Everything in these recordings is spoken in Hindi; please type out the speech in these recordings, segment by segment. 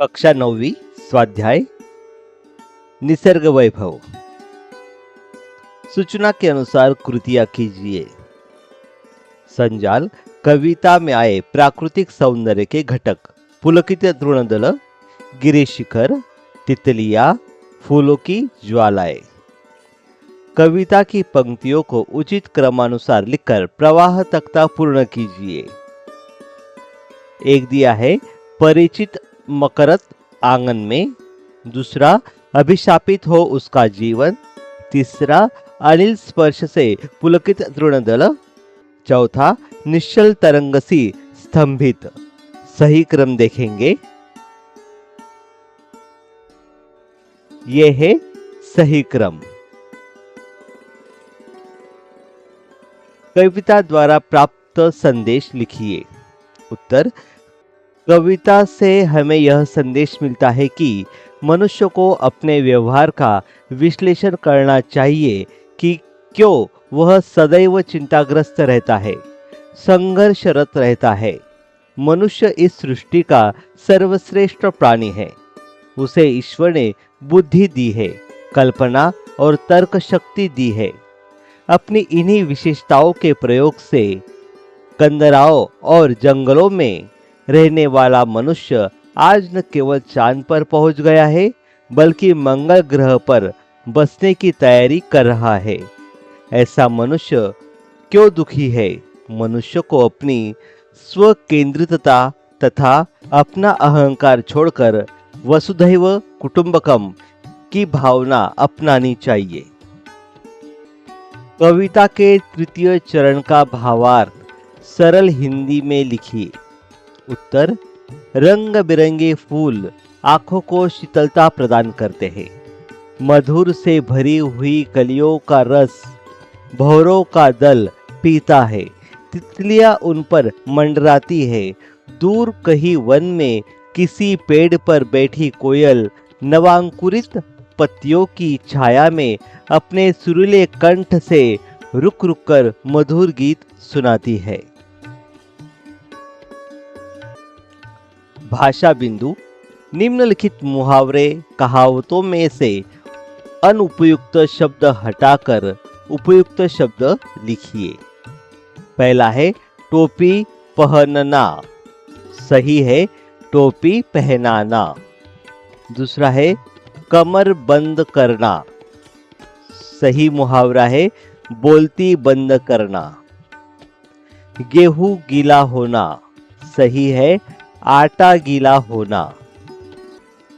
कक्षा 9वी स्वाध्याय निसर्ग वैभव। सूचना के अनुसार कृतियां कीजिए। संजाल कविता में आए प्राकृतिक सौंदर्य के घटक, पुलकित तृणदल, गिरिशिखर, तितलियां, फूलों की ज्वालाएं। कविता की पंक्तियों को उचित क्रमानुसार लिखकर प्रवाह तख्ता पूर्ण कीजिए। एक दिया है परिचित मकरत आंगन में, दूसरा अभिशापित हो उसका जीवन, तीसरा अनिल स्पर्श से पुलकित तृणदल, चौथा निश्चल तरंग सी स्तंभित। सही क्रम देखेंगे। यह है सही क्रम। कविता द्वारा प्राप्त संदेश लिखिए। उत्तर: कविता से हमें यह संदेश मिलता है कि मनुष्य को अपने व्यवहार का विश्लेषण करना चाहिए कि क्यों वह सदैव चिंताग्रस्त रहता है, संघर्षरत रहता है। मनुष्य इस सृष्टि का सर्वश्रेष्ठ प्राणी है। उसे ईश्वर ने बुद्धि दी है, कल्पना और तर्क शक्ति दी है। अपनी इन्हीं विशेषताओं के प्रयोग से कंदराओं और जंगलों में रहने वाला मनुष्य आज न केवल चांद पर पहुंच गया है, बल्कि मंगल ग्रह पर बसने की तैयारी कर रहा है। ऐसा मनुष्य क्यों दुखी है? मनुष्य को अपनी स्व केंद्रितता तथा अपना अहंकार छोड़कर वसुधैव कुटुंबकम की भावना अपनानी चाहिए। कविता के तृतीय चरण का भावार्थ सरल हिंदी में लिखिए। उत्तर: रंग बिरंगे फूल आंखों को शीतलता प्रदान करते हैं। मधुर से भरी हुई कलियों का रस भौरों का दल पीता है। तितलियां उन पर मंडराती है। दूर कहीं वन में किसी पेड़ पर बैठी कोयल नवांकुरित पत्तियों की छाया में अपने सुरीले कंठ से रुक रुक कर मधुर गीत सुनाती है। भाषा बिंदु: निम्नलिखित मुहावरे कहावतों में से अनुपयुक्त शब्द हटाकर उपयुक्त शब्द लिखिए। पहला है टोपी पहनना। सही है टोपी पहनाना। दूसरा है कमर बंद करना। सही मुहावरा है बोलती बंद करना। गेहूं गीला होना। सही है आटा गीला होना।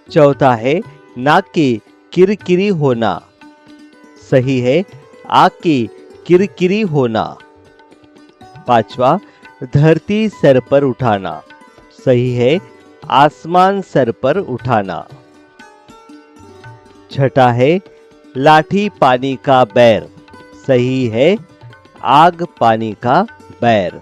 चौथा है नाक की किरकिरी होना। सही है आग की किरकिरी होना। पांचवा धरती सर पर उठाना। सही है आसमान सर पर उठाना। छठा है लाठी पानी का बैर। सही है आग पानी का बैर।